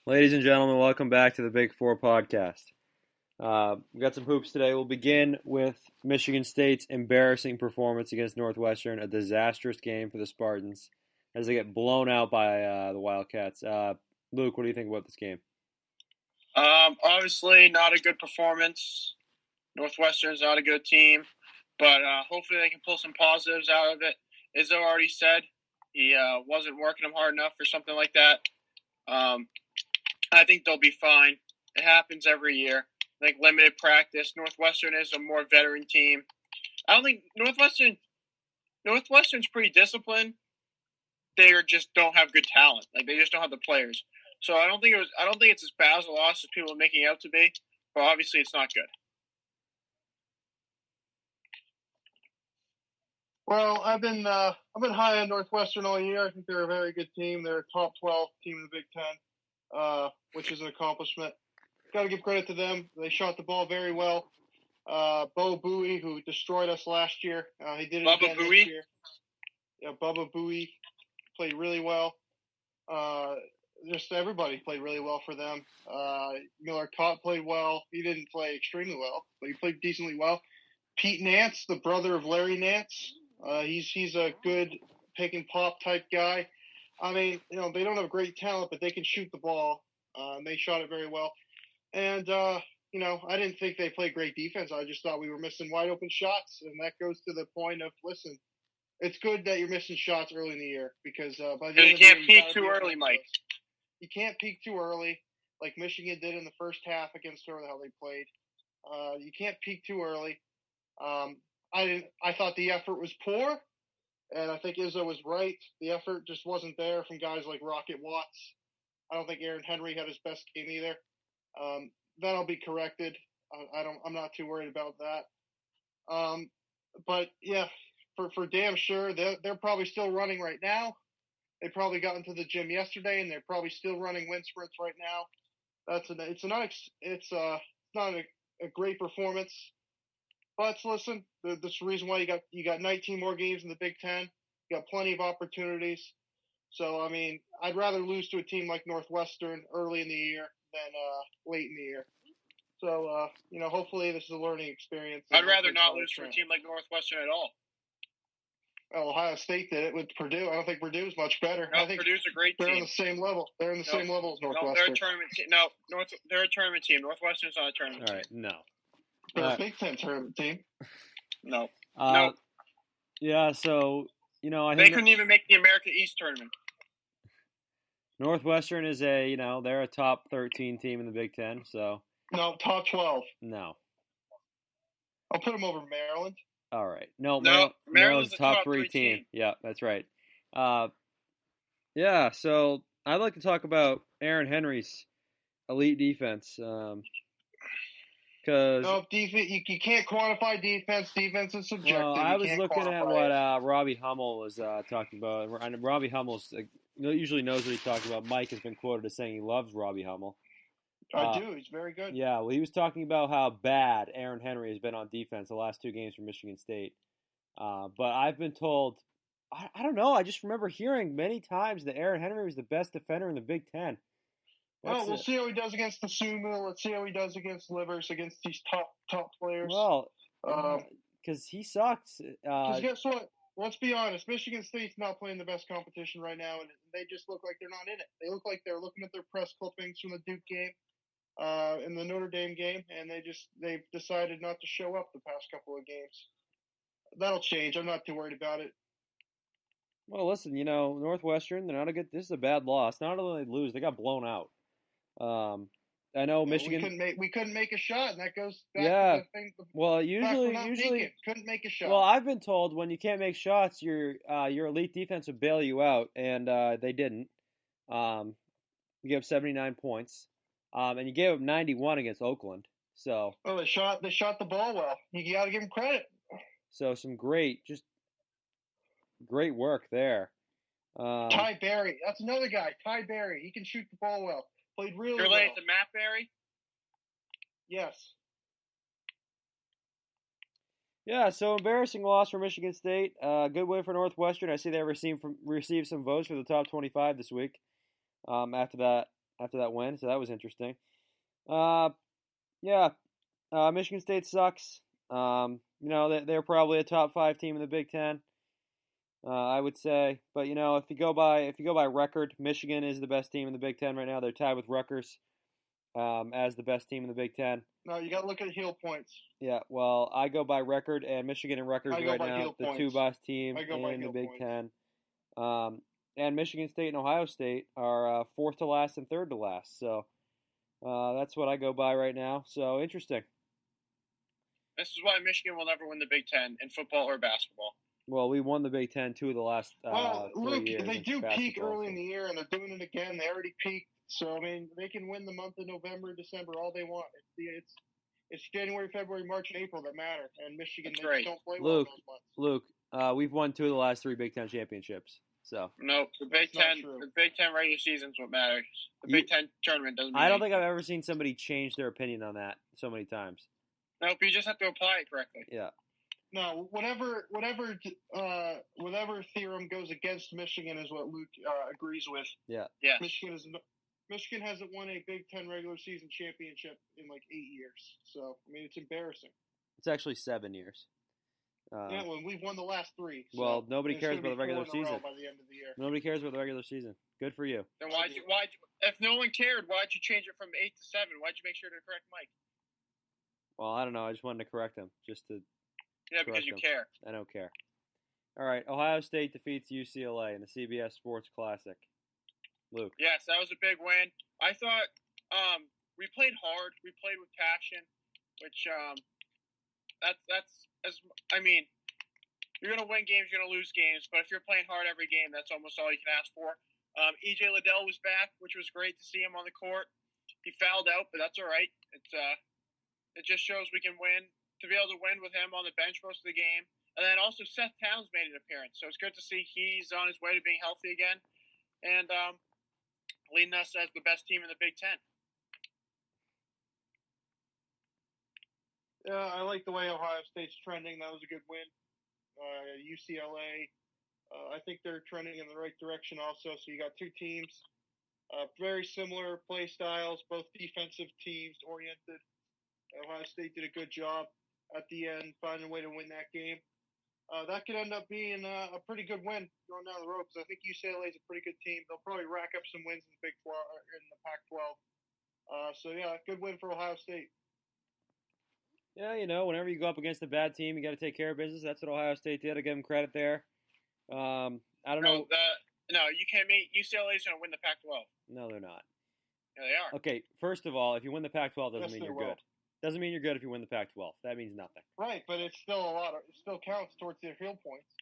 Ladies and gentlemen, welcome back to the Big Four podcast. We got some hoops today. We'll begin with Michigan State's embarrassing performance against Northwestern, a disastrous game for the Spartans as they get blown out by the Wildcats. Luke, what do you think about this game? Obviously, not a good performance. Northwestern's not a good team, but hopefully they can pull some positives out of it. Izzo already said he wasn't working them hard enough or something like that. I think they'll be fine. It happens every year. I think limited practice. Northwestern is a more veteran team. I don't think Northwestern's pretty disciplined. They just don't have good talent. Like they just don't have the players. So I don't think it's as bad as a loss as people are making it out to be. But obviously, it's not good. Well, I've been high on Northwestern all year. I think they're a very good team. They're a top 12 team in the Big Ten, which is an accomplishment. Got to give credit to them. They shot the ball very well. Bo Bowie, who destroyed us last year, he did it again this year. Yeah, Bubba Bowie played really well. Just everybody played really well for them. Miller Kopp played well. He didn't play extremely well, but he played decently well. Pete Nance, the brother of Larry Nance, he's a good pick and pop type guy. I mean, they don't have great talent, but they can shoot the ball. They shot it very well. And, I didn't think they played great defense. I just thought we were missing wide open shots. And that goes to the point of, listen, it's good that you're missing shots early in the year because by the end you of can't the year, peak too early, Mike. You can't peak too early like Michigan did in the first half against whoever the hell they played. You can't peak too early. I thought the effort was poor, and I think Izzo was right. The effort just wasn't there from guys like Rocket Watts. I don't think Aaron Henry had his best game either. That'll be corrected. I'm not too worried about that. But yeah, for damn sure, they're probably still running right now. They probably got into the gym yesterday, and they're probably still running wind sprints right now. It's not a great performance. But listen, that's the reason why you got 19 more games in the Big Ten. You got plenty of opportunities. So I mean, I'd rather lose to a team like Northwestern early in the year than late in the year. So hopefully this is a learning experience. I'd rather not lose to a team like Northwestern at all. Well, Ohio State did it with Purdue. I don't think Purdue is much better. No, I think Purdue's a great team. They're on the same level. They're in the same level as Northwestern. No, they're a tournament team. No, they're a tournament team. Northwestern's not a tournament team. All right, no. They're a Big Ten tournament team. No. No. Yeah, so, I they think couldn't even make the America East tournament. Northwestern is they're a top 13 team in the Big Ten, so. No, top 12. No. I'll put them over Maryland. All right. No, Maryland's a top 3 team. Yeah, that's right. Yeah, so I'd like to talk about Aaron Henry's elite defense. No, defense, you can't quantify defense. Defense is subjective. Well, I was looking at what Robbie Hummel was talking about, and Robbie Hummel usually knows what he's talking about. Mike has been quoted as saying he loves Robbie Hummel. I do. He's very good. Yeah, well, he was talking about how bad Aaron Henry has been on defense the last 2 games for Michigan State. But I've been told, I don't know, I just remember hearing many times that Aaron Henry was the best defender in the Big Ten. Well, we'll see how he does against the Sumo. Let's see how he does against Livers, against these top players. Well, because he sucks. Because guess what? Let's be honest. Michigan State's not playing the best competition right now, and they just look like they're not in it. They look like they're looking at their press clippings from the Duke game, in the Notre Dame game, and they've decided not to show up the past couple of games. That'll change. I'm not too worried about it. Well, listen, Northwestern, they're not a good. This is a bad loss. Not only did they lose, they got blown out. I know Michigan. We couldn't make a shot, and that goes back to the thing. Well, usually couldn't make a shot. Well, I've been told when you can't make shots, your elite defense will bail you out, and they didn't. You gave up 79 points, and you gave up 91 against Oakland. So. Well, they shot the ball well. You got to give them credit. So some great work there. Ty Berry, that's another guy. Ty Berry, he can shoot the ball well. Played really well. You're related to Matt Berry? Yes. Yeah, so embarrassing loss for Michigan State. Good win for Northwestern. I see they received some votes for the top 25 this week. After that after that win, so that was interesting. Yeah, Michigan State sucks. They're probably a top 5 team in the Big Ten. I would say, but if you go by record, Michigan is the best team in the Big Ten right now. They're tied with Rutgers as the best team in the Big Ten. No, you got to look at heel points. Yeah, well, I go by record, and Michigan and Rutgers right now, the 2 best team in the Big Ten. And Michigan State and Ohio State are 4th to last and 3rd to last. So that's what I go by right now. So interesting. This is why Michigan will never win the Big Ten in football or basketball. Well, we won the Big Ten 2 of the last 3 years. They do peak early in the year, and they're doing it again. They already peaked. So, I mean, they can win the month of November, December, all they want. It's January, February, March, and April that matter. And Michigan, they don't play well in those months. Luke, we've won 2 of the last 3 Big Ten championships. So no, the Big Ten regular season is what matters. The Big Ten tournament doesn't mean I don't think I've ever seen somebody change their opinion on that so many times. Nope, you just have to apply it correctly. Yeah. No, whatever theorem goes against Michigan is what Luke agrees with. Yeah. Yes. Michigan hasn't won a Big Ten regular season championship in like 8 years. So, I mean, it's embarrassing. It's actually 7 years. Well, we've won the last 3. So well, nobody cares about the regular season. By the end of the year. Nobody cares about the regular season. Good for you. Then if no one cared, why'd you change it from 8 to 7? Why'd you make sure to correct Mike? Well, I don't know. I just wanted to correct him. Yeah, because you care. I don't care. All right. Ohio State defeats UCLA in the CBS Sports Classic. Luke. Yes, that was a big win. I thought we played hard. We played with passion, which you're gonna win games, you're gonna lose games, but if you're playing hard every game, that's almost all you can ask for. EJ Liddell was back, which was great to see him on the court. He fouled out, but that's all right. It just shows we can win. To be able to win with him on the bench most of the game. And then also Seth Towns made an appearance. So it's good to see he's on his way to being healthy again. And leading us as the best team in the Big Ten. Yeah, I like the way Ohio State's trending. That was a good win. UCLA, I think they're trending in the right direction also. So you got 2 teams, very similar play styles, both defensive teams oriented. Ohio State did a good job at the end, finding a way to win that game. That could end up being a pretty good win going down the road because I think UCLA is a pretty good team. They'll probably rack up some wins in the Big 12 in the Pac-12. So yeah, good win for Ohio State. Yeah, whenever you go up against a bad team, you got to take care of business. That's what Ohio State did. I give them credit there. I don't know. No, you can't make UCLA's going to win the Pac-12. No, they're not. Yeah, they are. Okay, first of all, if you win the Pac-12, doesn't mean you're good. Doesn't mean you're good if you win the Pac-12. That means nothing. Right, but it's still it still counts towards their heel points.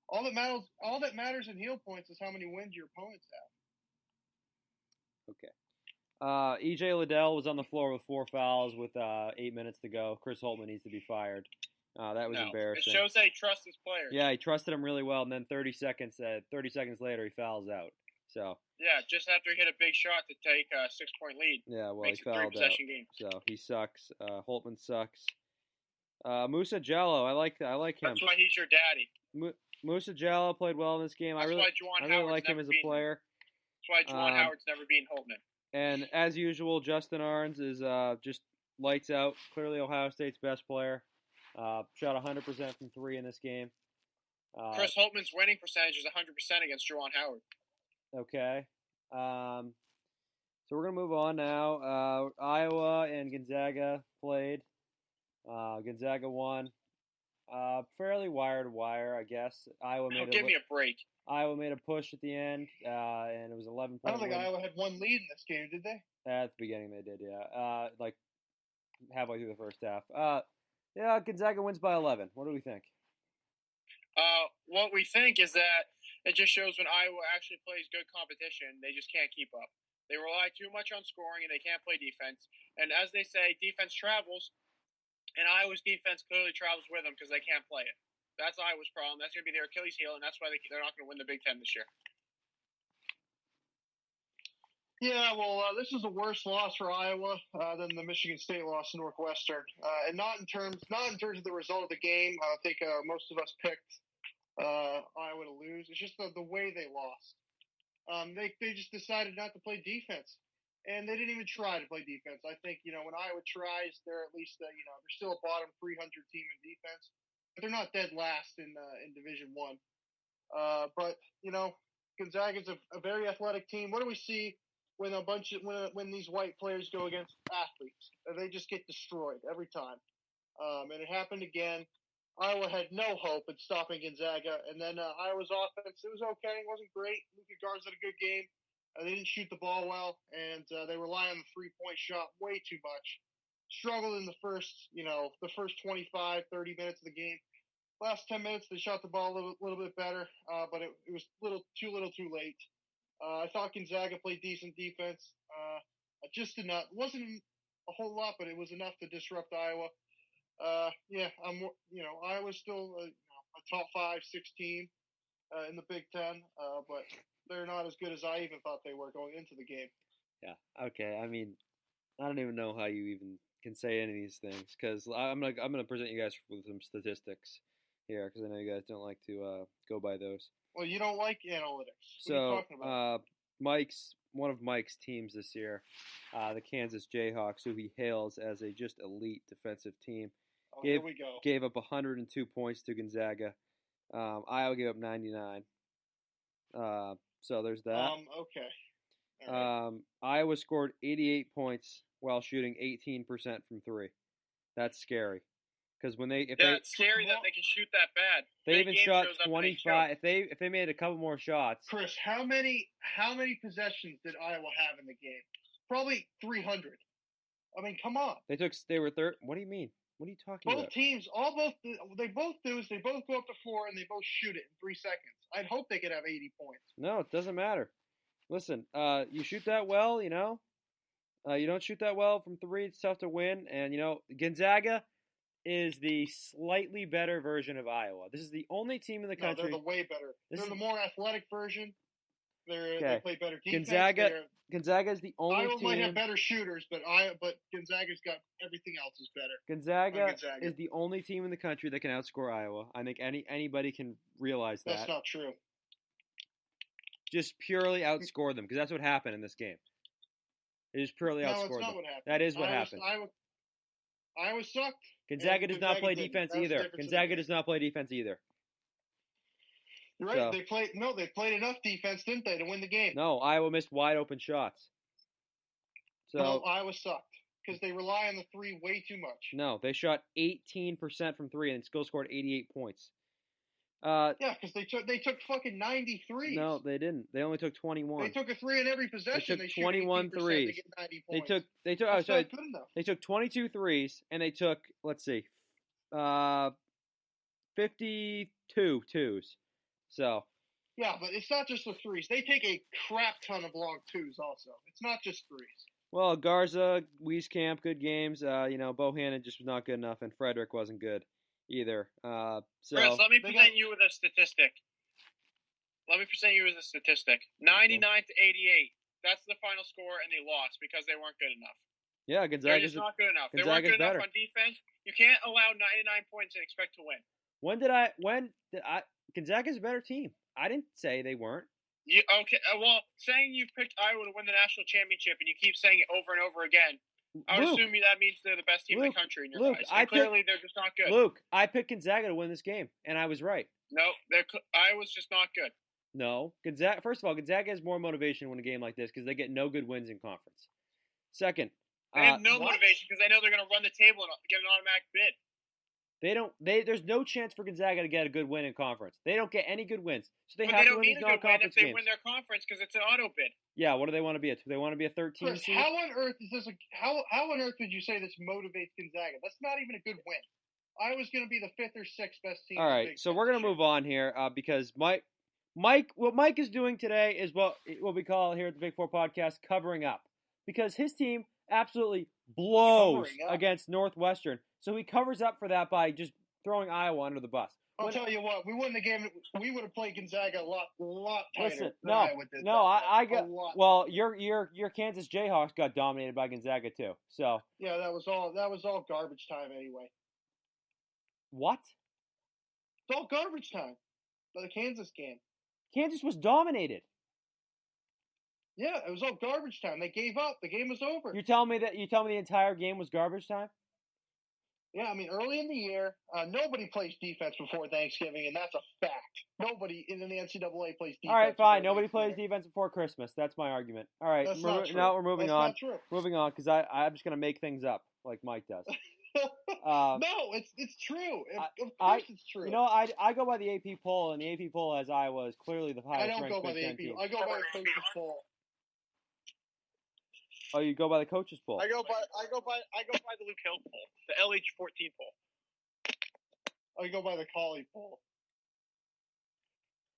All that matters in heel points is how many wins your opponents have. Okay. EJ Liddell was on the floor with 4 fouls with 8 minutes to go. Chris Holtman needs to be fired. That was embarrassing. It shows that he trusts his players. Yeah, he trusted him really well, and then 30 seconds later, he fouls out. So. Yeah, just after he hit a big shot to take a 6-point lead. Yeah, well, he fouled out. Game. So he sucks. Holtman sucks. Musa Jallo, I like him. That's why he's your daddy. Musa Jallo played well in this game. I really like him as a player. That's why Juwan Howard's never beaten Holtman. And as usual, Justin Arns is just lights out. Clearly Ohio State's best player. Shot 100% from 3 in this game. Chris Holtman's winning percentage is 100% against Juwan Howard. Okay. So we're going to move on now. Iowa and Gonzaga played. Gonzaga won. Fairly wire to wire, I guess. Give me a break. Iowa made a push at the end, and it was 11 points. I don't think Iowa had one lead in this game, did they? At the beginning they did, yeah. Like halfway through the first half. Yeah, Gonzaga wins by 11. What do we think? What we think is that it just shows when Iowa actually plays good competition, they just can't keep up. They rely too much on scoring, and they can't play defense. And as they say, defense travels, and Iowa's defense clearly travels with them because they can't play it. That's Iowa's problem. That's going to be their Achilles heel, and that's why they're not going to win the Big Ten this year. Yeah, well, this is a worse loss for Iowa than the Michigan State loss to Northwestern, and not in terms of the result of the game. I think most of us picked Iowa to lose. It's just the way they lost. They just decided not to play defense, and they didn't even try to play defense. I think when Iowa tries, they're at least they're still a bottom 300 team in defense, but they're not dead last in Division One. But Gonzaga's a very athletic team. What do we see when when these white players go against athletes? They just get destroyed every time. And it happened again. Iowa had no hope in stopping Gonzaga, and then Iowa's offense, it was okay. It wasn't great. Luka Garza had a good game. They didn't shoot the ball well, and they rely on the three-point shot way too much. Struggled in the first 25, 30 minutes of the game. Last 10 minutes, they shot the ball a little bit better, but it was too late. I thought Gonzaga played decent defense. Just enough. It wasn't a whole lot, but it was enough to disrupt Iowa. Iowa's still a top 5, 6 team in the Big Ten, but they're not as good as I even thought they were going into the game. Yeah. Okay. I mean, I don't even know how you even can say any of these things because I'm gonna present you guys with some statistics here because I know you guys don't like to go by those. Well, you don't like analytics. What So, are you talking about? one of Mike's teams this year, the Kansas Jayhawks, who he hails as a just elite defensive team, Here we go. gave up 102 points to Gonzaga. Iowa gave up 99. So there's that. Okay. Right. Iowa scored 88 points while shooting 18% from three. That's scary. Because it's scary that they can shoot that bad. They even shot 25. If they made a couple more shots. Chris, how many possessions did Iowa have in the game? Probably 300. I mean, come on. They were third. What do you mean? What are you talking about? Both teams, they both do is they both go up the floor and they both shoot it in 3 seconds. I'd hope they could have 80 points. No, it doesn't matter. Listen, you shoot that well, you don't shoot that well from three, it's tough to win. And, Gonzaga is the slightly better version of Iowa. This is the only team in the country. They're the way better. They're the more athletic version. They play better defense. Gonzaga is the only Iowa team. might have better shooters, but Gonzaga's got everything else is better. Gonzaga is the only team in the country that can outscore Iowa. I think anybody can realize that. That's not true. Just purely outscore them, because that's what happened in this game. It is purely outscore them. No, it's not what happened. That is what happened. Iowa sucked. Gonzaga does not play defense either. Gonzaga does not play defense either. You're right. So, they played enough defense, didn't they, to win the game? No, Iowa missed wide open shots. So no, Iowa sucked because they rely on the three way too much. No, they shot 18% from three and still scored 88 points. Because they took fucking 93s. No, they didn't. They only took 21. They took a three in every possession. They took 21 threes. They get 90 points. Not good enough. They took 22 threes and they took 52 twos. So. Yeah, but it's not just the threes. They take a crap ton of long twos also. It's not just threes. Well, Garza, Wieskamp, good games. Bohannon just was not good enough, and Frederick wasn't good either. Chris, let me present you with a statistic. 99 to 88. That's the final score, and they lost because they weren't good enough. Yeah, Gonzaga's not good enough. They weren't good enough on defense. You can't allow 99 points and expect to win. Gonzaga's a better team. I didn't say they weren't. Well, saying you've picked Iowa to win the national championship and you keep saying it over and over again, I would assume that means they're the best team in the country in your eyes. Clearly, they're just not good. Luke, I picked Gonzaga to win this game, and I was right. No, Iowa's just not good. No. Gonzaga. First of all, Gonzaga has more motivation to win a game like this because they get no good wins in conference. Second, they have no motivation because they know they're going to run the table and get an automatic bid. There's no chance for Gonzaga to get a good win in conference. They don't get any good wins, so they have to win these non-conference games. If they win their conference because it's an auto bid. Yeah, what do they want to be? Do they want to be a 13 Chris, seed? how on earth is this? How on earth would you say this motivates Gonzaga? That's not even a good win. Iowa's going to be the 5th or 6th best team. All right, so we're going to move on here because what Mike is doing today is what we call here at the Big Four Podcast covering up, because his team absolutely blows against Northwestern, so he covers up for that by just throwing Iowa under the bus. I'll tell you what, we would have played Gonzaga a lot tighter. Listen, than Iowa did. Well, your Kansas Jayhawks got dominated by Gonzaga too. So yeah, that was all garbage time anyway. What? It's all garbage time. For the Kansas game. Kansas was dominated. Yeah, it was all garbage time. They gave up. The game was over. You tell me the entire game was garbage time? Yeah, I mean, early in the year, nobody plays defense before Thanksgiving, and that's a fact. Nobody in the NCAA plays defense. All right, fine. Nobody plays defense before Christmas. That's my argument. All right, That's not true. Now we're moving on. That's not true. Moving on, because I'm just gonna make things up like Mike does. No, it's true. Of course, it's true. You know, I go by the AP poll, and the AP poll has Iowa as clearly the highest ranked. I don't go by the AP. I go by the coaches poll. Oh, you go by the coaches poll. I go by the Luke Hill poll, the LH14 poll. I go by the Collie poll.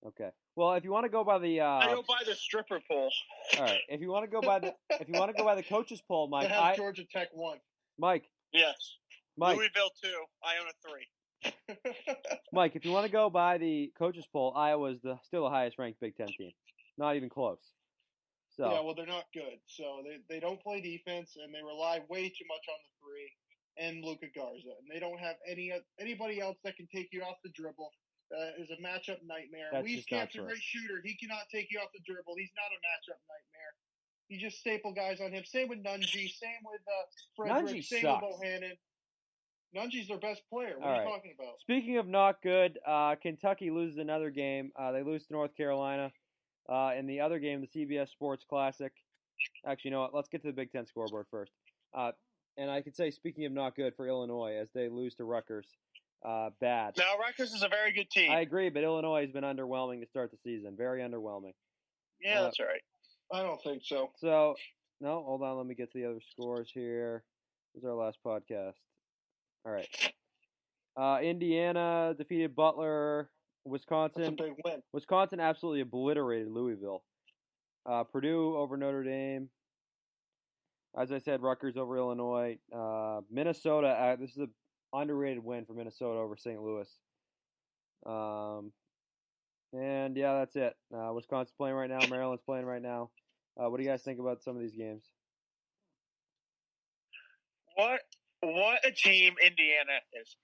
Okay. Well, if you want to go by the I go by the stripper poll. All right. If you want to go by the coaches poll, Mike, Georgia Tech won. Mike. Yes. Mike. Louisville 2. Iona 3. Mike, if you want to go by the coaches poll, Iowa is still the highest ranked Big Ten team. Not even close. So. Yeah, well, they're not good. So they don't play defense, and they rely way too much on the three and Luka Garza. And they don't have anybody else that can take you off the dribble. Is a matchup nightmare. Wieskamp's a great shooter. He cannot take you off the dribble. He's not a matchup nightmare. You just staple guys on him. Same with Nunji. Same with Frederick. Same sucks. with Bohannon. Nunji's their best player. What are you talking about? Speaking of not good, Kentucky loses another game. They lose to North Carolina. In the other game, the CBS Sports Classic. Actually, you know what? Let's get to the Big Ten scoreboard first. And I could say, speaking of not good for Illinois, as they lose to Rutgers, bad. Now, Rutgers is a very good team. I agree, but Illinois has been underwhelming to start the season. Very underwhelming. Yeah, that's right. I don't think so. So, no, hold on. Let me get to the other scores here. This was our last podcast. All right. Indiana defeated Butler. Wisconsin. That's a big win. Wisconsin absolutely obliterated Louisville. Purdue over Notre Dame. As I said, Rutgers over Illinois. Minnesota. This is an underrated win for Minnesota over St. Louis. And yeah, that's it. Wisconsin's playing right now. Maryland's playing right now. What do you guys think about some of these games? What a team Indiana is.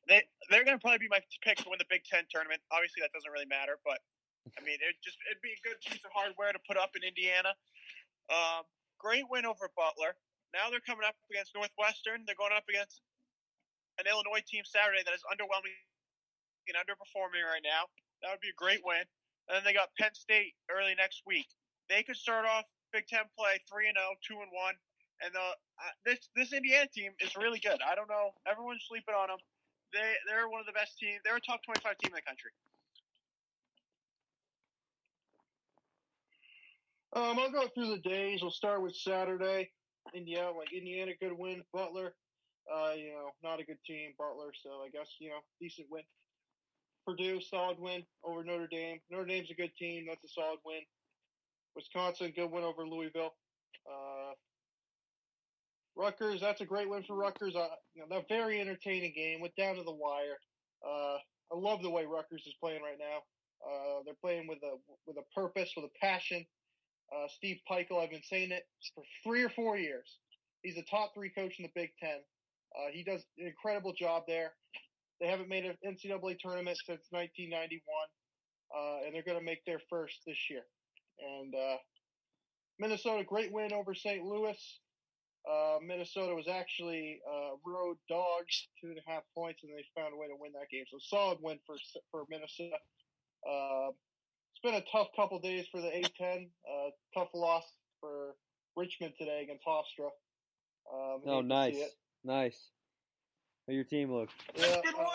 They're going to probably be my pick to win the Big Ten tournament. Obviously, that doesn't really matter, but I mean, it'd be a good piece of hardware to put up in Indiana. Great win over Butler. Now they're coming up against Northwestern. They're going up against an Illinois team Saturday that is underwhelming and underperforming right now. That would be a great win. And then they got Penn State early next week. They could start off Big Ten play 3-0, 2-1, and this Indiana team is really good. I don't know, everyone's sleeping on them. They're one of the best teams. They're a top 25 team in the country. I'll go through the days. We'll start with Saturday. Indiana, good win. Butler, not a good team. Butler, so I guess, decent win. Purdue, solid win over Notre Dame. Notre Dame's a good team. That's a solid win. Wisconsin, good win over Louisville. Rutgers, that's a great win for Rutgers. That very entertaining game. Went down to the wire. I love the way Rutgers is playing right now. They're playing with a purpose, with a passion. Steve Peichel, I've been saying it for 3 or 4 years. He's a top 3 coach in the Big Ten. He does an incredible job there. They haven't made an NCAA tournament since 1991, and they're going to make their first this year. And Minnesota, great win over St. Louis. Minnesota was actually road dogs, 2.5 points, and they found a way to win that game. So solid win for Minnesota. It's been a tough couple days for the A-10. Tough loss for Richmond today against Hofstra. Nice. How your team look? Yeah, good one.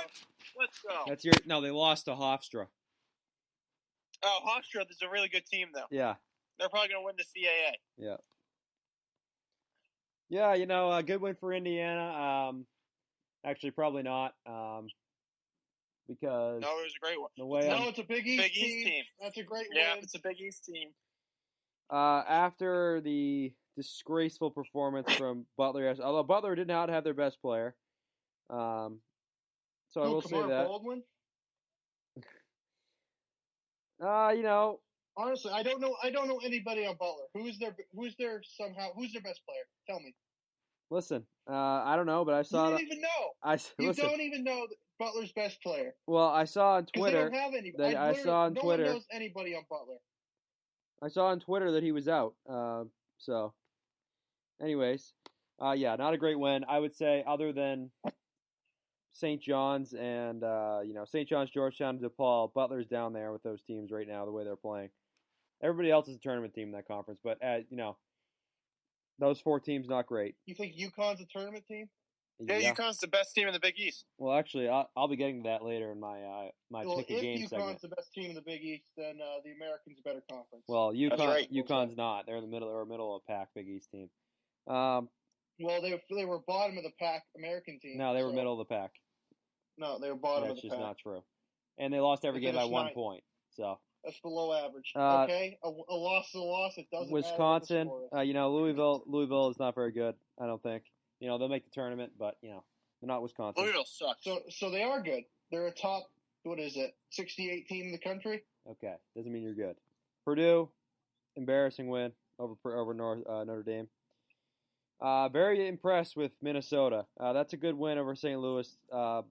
Let's go. No, they lost to Hofstra. Oh, Hofstra is a really good team, though. Yeah. They're probably going to win the CAA. Yeah. Yeah, a good win for Indiana. Actually, probably not. Because no, it was a great one. It's a Big East team. That's a great win. Yeah, it's a Big East team. After the disgraceful performance from Butler, although Butler did not have their best player, so I will say that. Baldwin? Honestly, I don't know anybody on Butler. Who's their best player? Tell me. Listen, I don't know, but I saw. You don't even know. You don't even know Butler's best player. Well, I saw on Twitter. They don't have anybody. I saw on no Twitter. one knows anybody on Butler. I saw on Twitter that he was out. So, anyways, yeah, not a great win. I would say, other than St. John's and St. John's, Georgetown, DePaul, Butler's down there with those teams right now the way they're playing. Everybody else is a tournament team in that conference, but those 4 teams not great. You think UConn's a tournament team? Yeah, UConn's the best team in the Big East. Well, actually, I'll be getting to that later in my pick a game if segment. UConn's the best team in the Big East, then the Americans a better conference. Well, right. UConn's not. They're in the middle. They're a middle of the pack Big East team. Well, they were bottom of the pack American team. No, they were middle of the pack. No, they were bottom of the pack. That's just not true. And they lost every game by 1 point. So that's below average. Okay, a loss is a loss. It doesn't Wisconsin, matter. Louisville is not very good. I don't think. They'll make the tournament, but they're not Wisconsin. Louisville sucks. So they are good. They're a top 68 team in the country. Okay, doesn't mean you're good. Purdue, embarrassing win over Notre Dame. Very impressed with Minnesota. That's a good win over St. Louis. I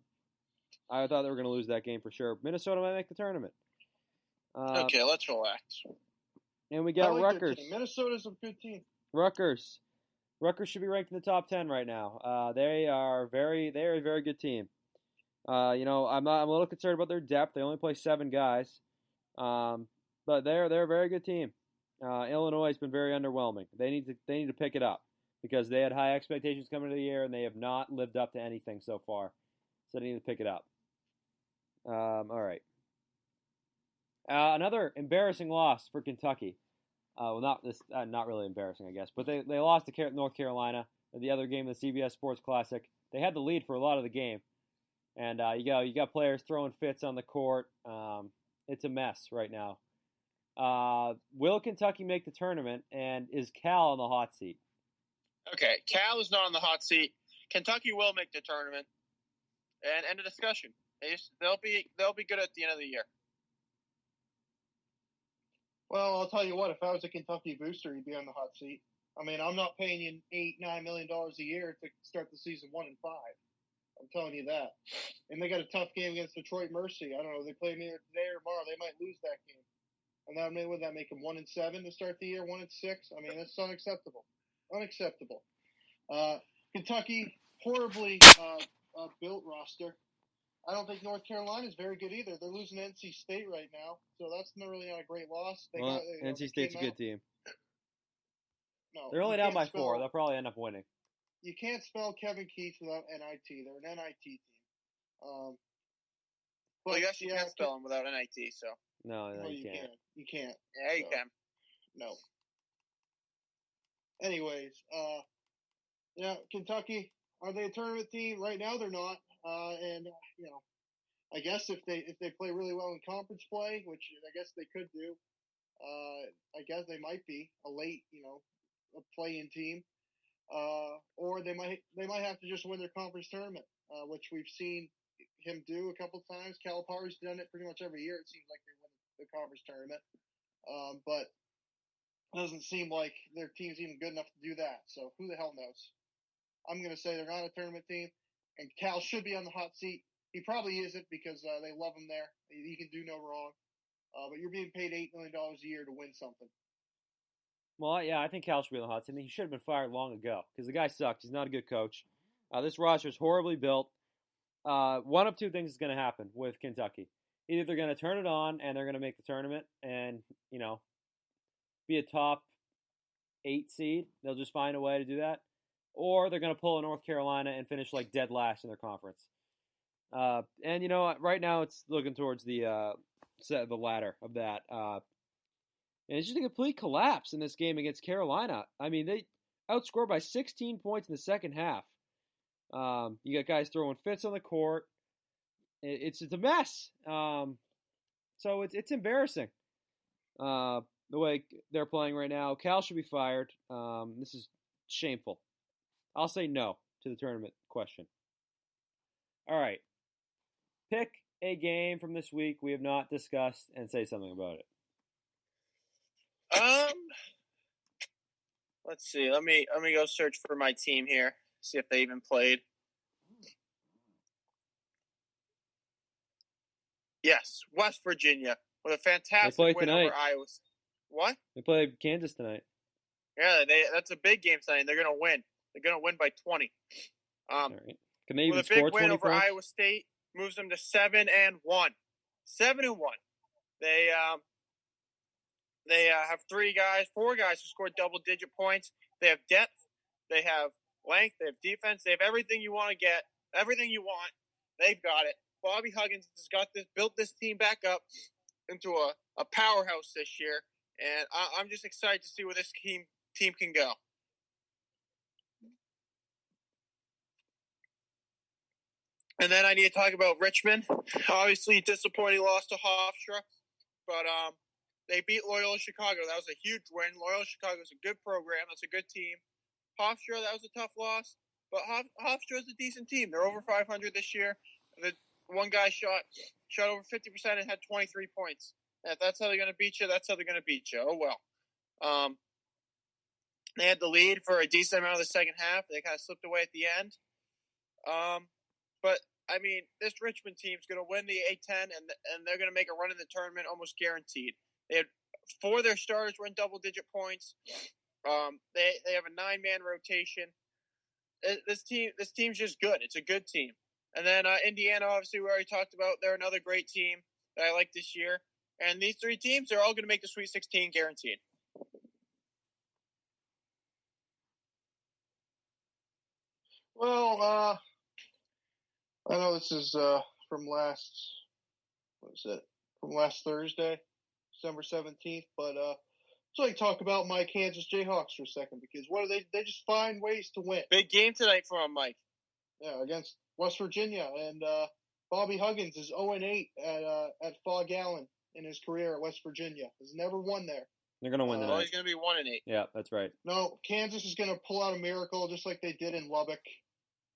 thought they were going to lose that game for sure. Minnesota might make the tournament. Okay, let's relax. And we got Rutgers. Minnesota's a good team. Rutgers should be ranked in the top 10 right now. They are a very good team. I'm a little concerned about their depth. They only play 7 guys, but they're a very good team. Illinois has been very underwhelming. They need to pick it up because they had high expectations coming into the year and they have not lived up to anything so far. So they need to pick it up. All right. Another embarrassing loss for Kentucky. Not really embarrassing, I guess, but they lost to North Carolina. The other game, the CBS Sports Classic, they had the lead for a lot of the game, and you got players throwing fits on the court. It's a mess right now. Will Kentucky make the tournament, and is Cal on the hot seat? Okay, Cal is not on the hot seat. Kentucky will make the tournament, and end of discussion. They'll be good at the end of the year. Well, I'll tell you what. If I was a Kentucky booster, he'd be on the hot seat. I mean, I'm not paying you $8-9 million a year to start the season 1-5. I'm telling you that. And they got a tough game against Detroit Mercy. I don't know. They play me today or tomorrow. They might lose that game. And would that make them 1-7 to start the year? 1-6? I mean, that's unacceptable. Unacceptable. Kentucky, horribly built roster. I don't think North Carolina is very good either. They're losing to NC State right now, so that's not really not a great loss. NC State's a good team. No, they're only down by 4. They'll probably end up winning. You can't spell Kevin Keith without NIT. They're an NIT team. Well, I guess you can't spell them without NIT, so. No, you can't. You can't. Yeah, you can. No. Anyways, Kentucky, are they a tournament team? Right now they're not. I guess if they play really well in conference play, which I guess they could do, I guess they might be a late, a play-in team, or they might have to just win their conference tournament, which we've seen him do a couple times. Calipari's done it pretty much every year. It seems like they win the conference tournament, but it doesn't seem like their team's even good enough to do that. So who the hell knows? I'm going to say they're not a tournament team. And Cal should be on the hot seat. He probably isn't because they love him there. He can do no wrong. But you're being paid $8 million a year to win something. Well, yeah, I think Cal should be on the hot seat. I mean, he should have been fired long ago because the guy sucks. He's not a good coach. This roster is horribly built. One of 2 things is going to happen with Kentucky. Either they're going to turn it on and they're going to make the tournament and, be a top 8 seed. They'll just find a way to do that. Or they're going to pull a North Carolina and finish like dead last in their conference. And right now it's looking towards the latter of that. And it's just a complete collapse in this game against Carolina. I mean, they outscored by 16 points in the second half. You got guys throwing fits on the court. It's a mess. So it's embarrassing the way they're playing right now. Cal should be fired. This is shameful. I'll say no to the tournament question. All right. Pick a game from this week we have not discussed and say something about it. Let's see. Let me go search for my team here. See if they even played. Yes, West Virginia with a fantastic win over Iowa. What? They play Kansas tonight. Yeah, that's a big game tonight. They're gonna win. They're gonna win by 20. All right. Can they even With a score big win 20 over points? Iowa State, moves them to 7-1. 7-1. They have four guys who scored double-digit points. They have depth. They have length. They have defense. They have everything you want to get. Everything you want. They've got it. Bobby Huggins has built this team back up into a powerhouse this year, and I'm just excited to see where this team can go. And then I need to talk about Richmond. Obviously, disappointing loss to Hofstra, but they beat Loyola Chicago. That was a huge win. Loyola Chicago is a good program. That's a good team. Hofstra, that was a tough loss, but Hofstra is a decent team. They're over 500 this year. The one guy shot over 50% and had 23 points. And if that's how they're going to beat you, that's how they're going to beat you. Oh, well. They had the lead for a decent amount of the second half. They kind of slipped away at the end. But, I mean, this Richmond team is going to win the A10, and they're going to make a run in the tournament almost guaranteed. They had 4 of their starters were in double-digit points. They have a 9-man rotation. This team's just good. It's a good team. And then Indiana, obviously, we already talked about. They're another great team that I like this year. And these 3 teams are all going to make the Sweet 16 guaranteed. Well, I know this is from last Thursday, December 17th, but so I talk about my Kansas Jayhawks for a second, because what do they just find ways to win. Big game tonight for them, Mike. Yeah, against West Virginia, and Bobby Huggins is 0-8 at Fog Allen in his career at West Virginia. Has never won there. They're going to win tonight. He's going to be 1-8. Yeah, that's right. No, Kansas is going to pull out a miracle just like they did in Lubbock.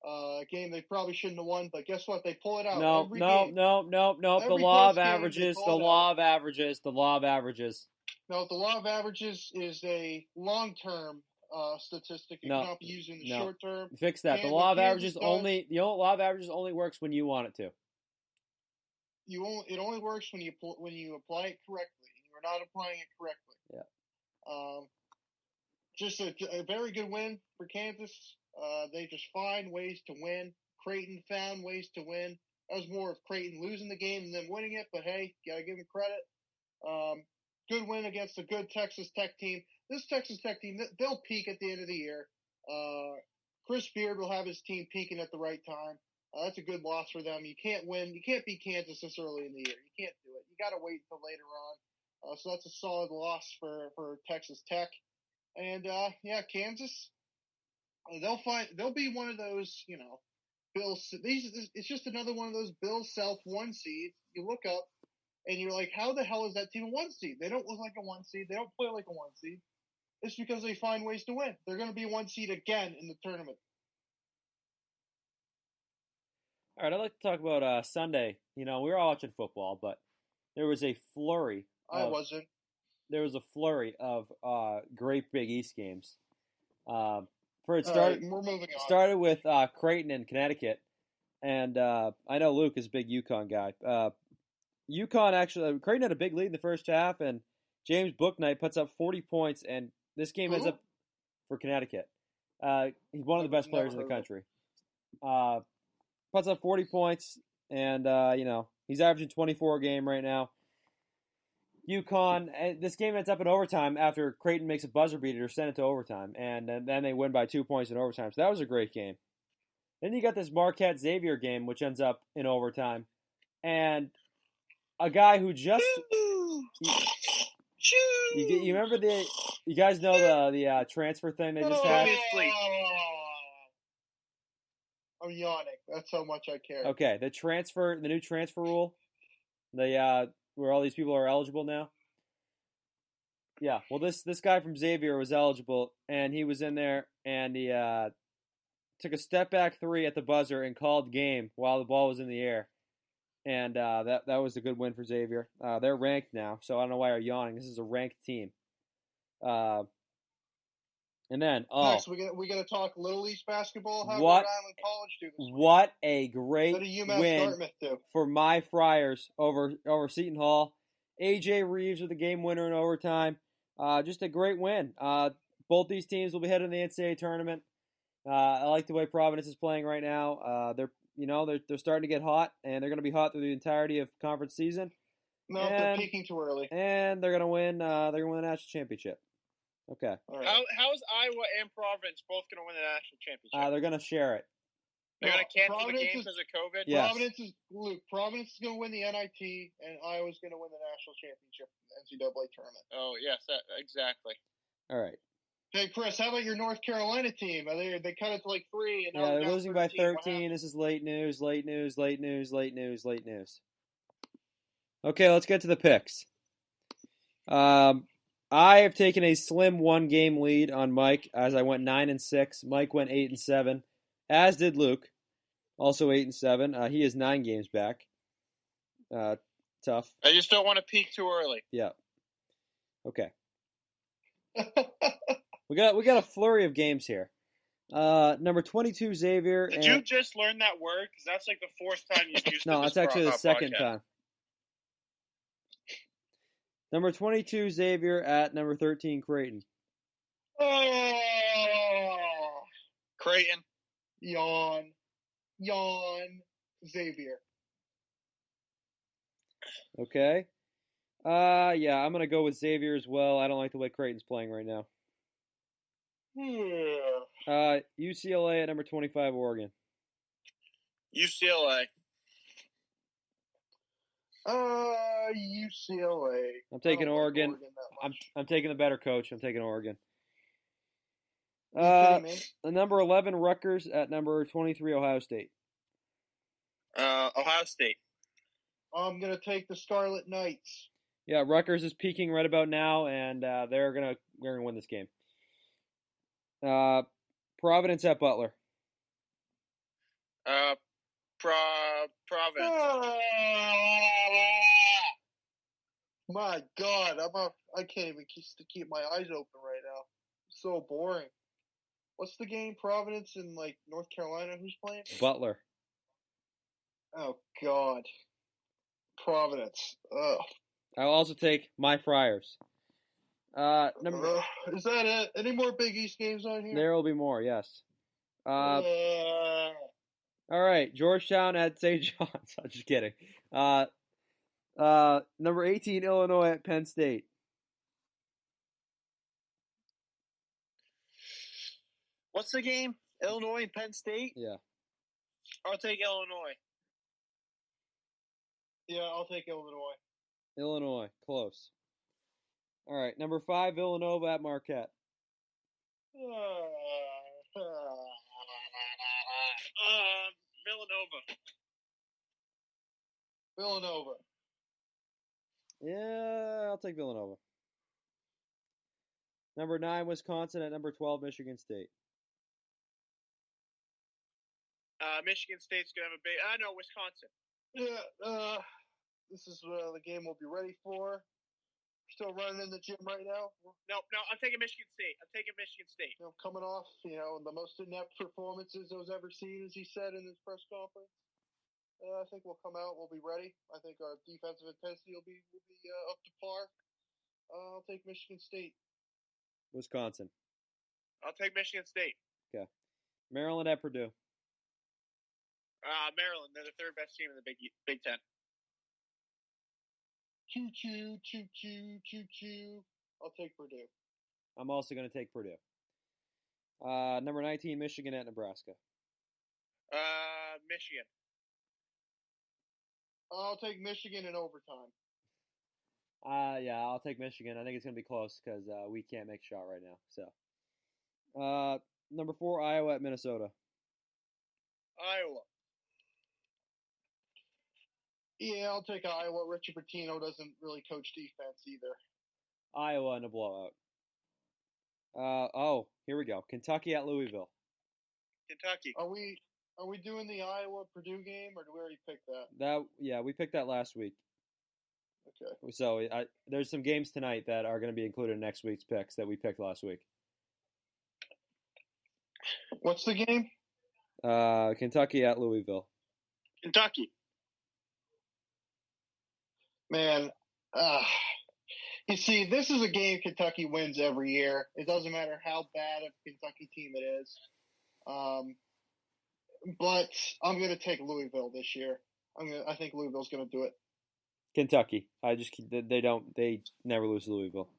A game they probably shouldn't have won, but guess what? They pull it out. No. Every The law of averages. The law of averages. No, the law of averages is a long-term statistic. It cannot be used in the short term. Fix that. The law of averages only works when you want it to. It only works when you apply it correctly. You're not applying it correctly. Yeah. Just a very good win for Kansas. They just find ways to win. Creighton found ways to win. That was more of Creighton losing the game and then winning it, but hey, gotta give them credit. Good win against a good Texas Tech team. This Texas Tech team, they'll peak at the end of the year. Chris Beard will have his team peaking at the right time. That's a good loss for them. You can't win. You can't beat Kansas this early in the year. You can't do it. You got to wait until later on. So that's a solid loss for Texas Tech. And Kansas, they'll be one of those, it's just another one of those Bill Self 1 seeds. You look up and you're like, how the hell is that team a 1 seed? They don't look like a 1 seed. They don't play like a 1 seed. It's because they find ways to win. They're going to be 1 seed again in the tournament. All right, I'd like to talk about Sunday. We were all watching football, but there was a flurry. I wasn't. There was a flurry of great Big East games. We're moving on. Started with Creighton and Connecticut, and I know Luke is a big UConn guy. Creighton had a big lead in the first half, and James Bouknight puts up 40 points, and this game ends up for Connecticut. He's one of the best players in the country. Puts up 40 points, and he's averaging 24 a game right now. UConn, this game ends up in overtime after Creighton makes a buzzer beater to send it to overtime, and then they win by 2 points in overtime. So that was a great game. Then you got this Marquette-Xavier game, which ends up in overtime, and a guy who just you remember you guys know the transfer thing they just had? I'm yawning. That's how much I care. Okay, the new transfer rule, where all these people are eligible now. Yeah, well, this guy from Xavier was eligible, and he was in there, and he took a step back 3 at the buzzer and called game while the ball was in the air, and that was a good win for Xavier. They're ranked now, so I don't know why you're yawning. This is a ranked team. And then, next, we got to talk Little East basketball. How what, Rhode Island College do this week? What a great win Dartmouth do? For my Friars over Seton Hall. AJ Reeves with the game winner in overtime. Just a great win. Both these teams will be heading to the NCAA tournament. I like the way Providence is playing right now. They're starting to get hot, and they're going to be hot through the entirety of conference season. No, they're peaking too early. And they're going to win. They're going to win the national championship. Okay. All right. How is Iowa and Providence both going to win the national championship? They're going to share it. They're going to cancel the game because of COVID? Yes. Providence is going to win the NIT, and Iowa's going to win the national championship in the NCAA tournament. Oh, yes, exactly. All right. Hey, Chris, how about your North Carolina team? They cut it to like 3. And they're losing by 13. This is late news. Okay, let's get to the picks. I have taken a slim 1-game lead on Mike as I went 9-6. Mike went 8-7, as did Luke, also 8-7. He is 9 games back. Tough. I just don't want to peak too early. Yeah. Okay. We got a flurry of games here. Number 22 Xavier. Did you just learn that word? Because that's like the 4th time you've used it. No, it's actually the second time. Number 22 Xavier at number 13 Creighton. Oh, Creighton. Yawn, Xavier. Okay. Yeah, I'm gonna go with Xavier as well. I don't like the way Creighton's playing right now. UCLA at number 25 Oregon. UCLA. UCLA. I'm taking Oregon. I'm taking the better coach. I'm taking Oregon. The number 11 Rutgers at number 23 Ohio State. Ohio State. I'm gonna take the Scarlet Knights. Yeah, Rutgers is peaking right about now, and they're gonna win this game. Providence at Butler. Providence. My God, I can't even keep my eyes open right now. It's so boring. What's the game? Providence and like North Carolina. Who's playing? Butler. Oh God. Providence. Ugh. I'll also take my Friars. Is that it? Any more Big East games on here? There will be more. Yes. All right, Georgetown at St. John's. I'm just kidding. Number 18 Illinois at Penn State. What's the game? Illinois and Penn State? Yeah. I'll take Illinois. Yeah, I'll take Illinois. Illinois, close. All right, number 5 Villanova at Marquette. Villanova. Yeah, I'll take Villanova. Number 9 Wisconsin at number 12 Michigan State. Michigan State's gonna have a big. No, Wisconsin. Yeah. This is the game we'll be ready for. Still running in the gym right now. No, I'm taking Michigan State. Coming off, the most inept performances I was ever seen, as he said in his press conference. I think we'll come out. We'll be ready. I think our defensive intensity will be up to par. I'll take Michigan State. Wisconsin. I'll take Michigan State. Okay. Maryland at Purdue. Maryland. They're the 3rd best team in the Big Ten. Choo-choo, choo-choo, choo-choo. I'll take Purdue. I'm also going to take Purdue. Number 19, Michigan at Nebraska. Michigan. I'll take Michigan in overtime. Yeah, I'll take Michigan. I think it's going to be close because we can't make a shot right now. So, number 4, Iowa at Minnesota. Iowa. Yeah, I'll take Iowa. Richie Pitino doesn't really coach defense either. Iowa in a blowout. Here we go. Kentucky at Louisville. Kentucky. Are we doing the Iowa Purdue game, or do we already pick that? We picked that last week. Okay. So there's some games tonight that are going to be included in next week's picks that we picked last week. What's the game? Kentucky at Louisville. Kentucky. Man, You see, this is a game Kentucky wins every year. It doesn't matter how bad a Kentucky team it is. But I'm going to take Louisville this year. I think Louisville's going to do it. Kentucky. They never lose to Louisville.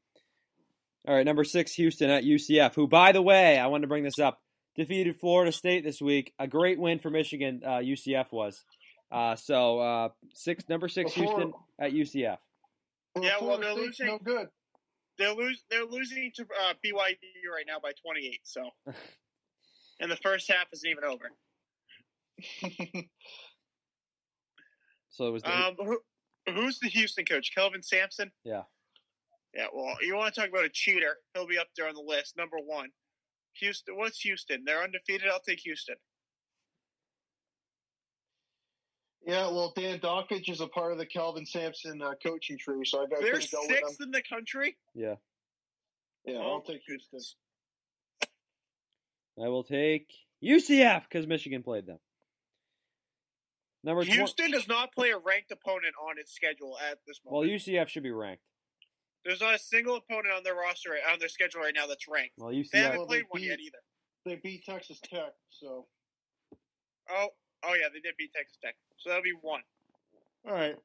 All right, number 6, Houston at UCF, who, by the way, I wanted to bring this up, defeated Florida State this week. A great win for Michigan, UCF was. Number 6, Houston at UCF. Yeah, well, they're losing. No good. They're losing to BYU right now by 28. So, and the first half isn't even over. So it was. Who's the Houston coach? Kelvin Sampson. Yeah. Yeah. Well, you want to talk about a cheater? He'll be up there on the list. Number 1. Houston. What's Houston? They're undefeated. I'll take Houston. Yeah, well, Dan Dockage is a part of the Kelvin Sampson coaching tree, so I got to go with them. They're 6th in the country. Yeah. Yeah, I'll take Houston. I will take UCF because Michigan played them. Houston does not play a ranked opponent on its schedule at this moment. Well, UCF should be ranked. There's not a single opponent on their roster on their schedule right now that's ranked. Well, UCF. They haven't played one yet either. They beat Texas Tech, so. Oh yeah, they did beat Texas Tech. So that'll be 1. All right.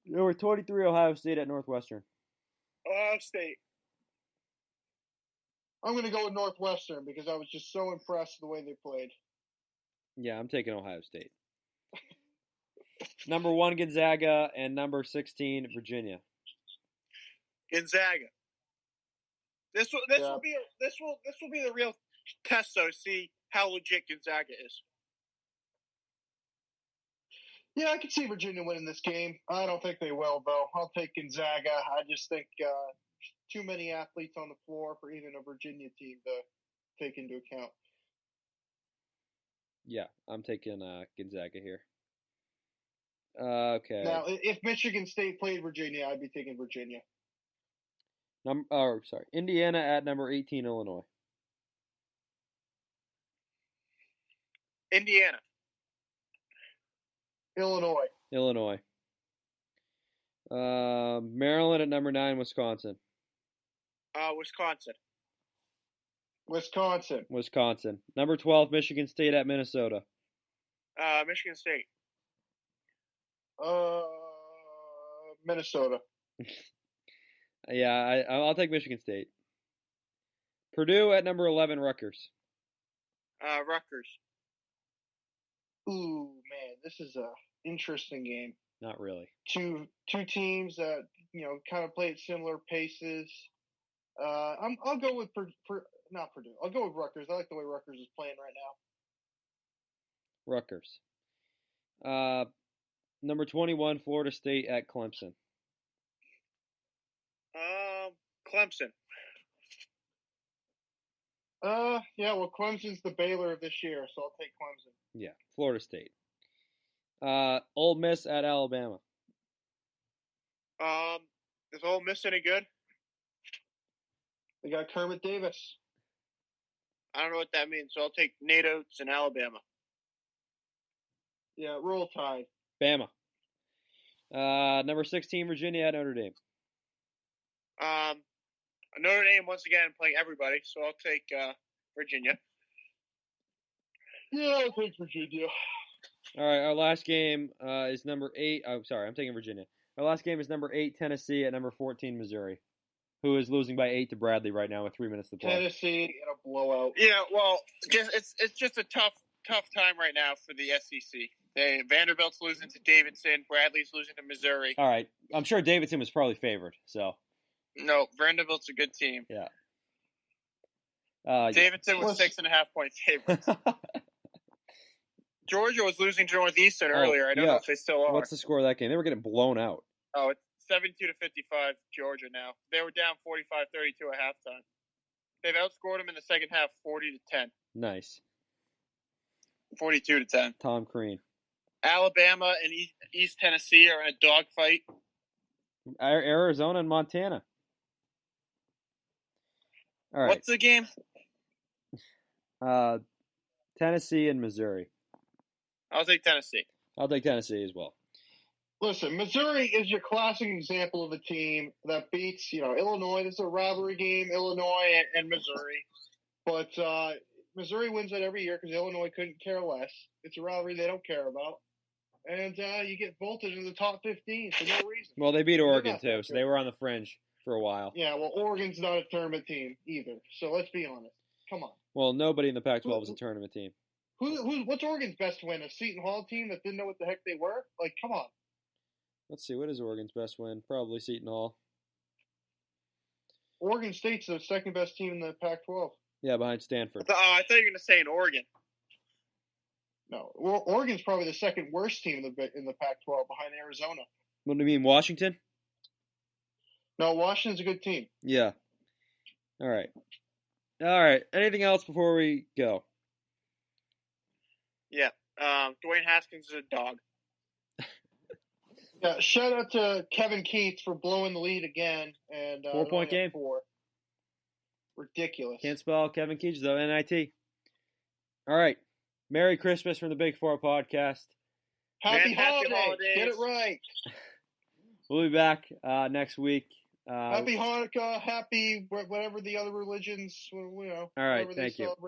Number 23, Ohio State at Northwestern. Ohio State. I'm going to go with Northwestern because I was just so impressed with the way they played. Yeah, I'm taking Ohio State. Number 1, Gonzaga, and number 16, Virginia. Gonzaga. This will be the real test, though, to see how legit Gonzaga is. Yeah, I can see Virginia winning this game. I don't think they will, though. I'll take Gonzaga. I just think too many athletes on the floor for even a Virginia team to take into account. Yeah, I'm taking Gonzaga here. Okay. Now, if Michigan State played Virginia, I'd be taking Virginia. Indiana at number 18, Illinois. Indiana. Illinois. Maryland at number 9, Wisconsin. Wisconsin. Number 12, Michigan State at Minnesota. Michigan State. Minnesota. Yeah, I'll take Michigan State. Purdue at number 11, Rutgers. Rutgers. Ooh, man, this is a interesting game. Not really. Two teams that kind of play at similar paces. I'll go with not Purdue. I'll go with Rutgers. I like the way Rutgers is playing right now. Rutgers. Number 21, Florida State at Clemson. Clemson. Yeah, well, Clemson's the Baylor of this year, so I'll take Clemson. Yeah, Florida State. Ole Miss at Alabama. Is Ole Miss any good? They got Kermit Davis. I don't know what that means, so I'll take Nate Oates in Alabama. Yeah, roll Tide. Bama. Number 16, Virginia at Notre Dame. Notre Dame, once again, playing everybody, so I'll take Virginia. Yeah, I'll take Virginia. All right, our last game is number 8. Oh, sorry, I'm taking Virginia. Our last game is number 8, Tennessee at number 14, Missouri, who is losing by 8 to Bradley right now with 3 minutes to play. Tennessee in a blowout. Yeah, well, it's just a tough time right now for the SEC. Vanderbilt's losing to Davidson. Bradley's losing to Missouri. All right, I'm sure Davidson was probably favored. So. No, Vanderbilt's a good team. Yeah. Davidson was 6.5-point favorites. Georgia was losing to Northeastern earlier. I don't know if they still are. What's the score of that game? They were getting blown out. Oh, it's 72-55 Georgia now. They were down 45-32 at halftime. They've outscored them in the second half 40-10. Nice. 42-10. Tom Crean. Alabama and East Tennessee are in a dogfight. Arizona and Montana. All right. What's the game? Tennessee and Missouri. I'll take Tennessee. I'll take Tennessee as well. Listen, Missouri is your classic example of a team that beats, Illinois. This is a rivalry game, Illinois and Missouri. But Missouri wins it every year because Illinois couldn't care less. It's a rivalry they don't care about. And you get vaulted into the top 15 for no reason. Well, they beat Oregon, too, so they were on the fringe for a while. Yeah, well, Oregon's not a tournament team either. So let's be honest. Come on. Well, nobody in the Pac-12 is a tournament team. What's Oregon's best win? A Seton Hall team that didn't know what the heck they were? Like, come on. Let's see. What is Oregon's best win? Probably Seton Hall. Oregon State's the second best team in the Pac-12. Yeah, behind Stanford. I thought you were going to say in Oregon. No, well, Oregon's probably the second worst team in the Pac-12 behind Arizona. What do you mean, Washington? No, Washington's a good team. Yeah. All right. Anything else before we go? Yeah. Dwayne Haskins is a dog. Yeah, shout out to Kevin Keats for blowing the lead again. And 4-point game. 4. Ridiculous. Can't spell Kevin Keats, though. NIT. All right. Merry Christmas from the Big Four podcast. Happy holidays. Get it right. We'll be back next week. Happy Hanukkah. Happy whatever the other religions, All right. Thank you. Celebrate.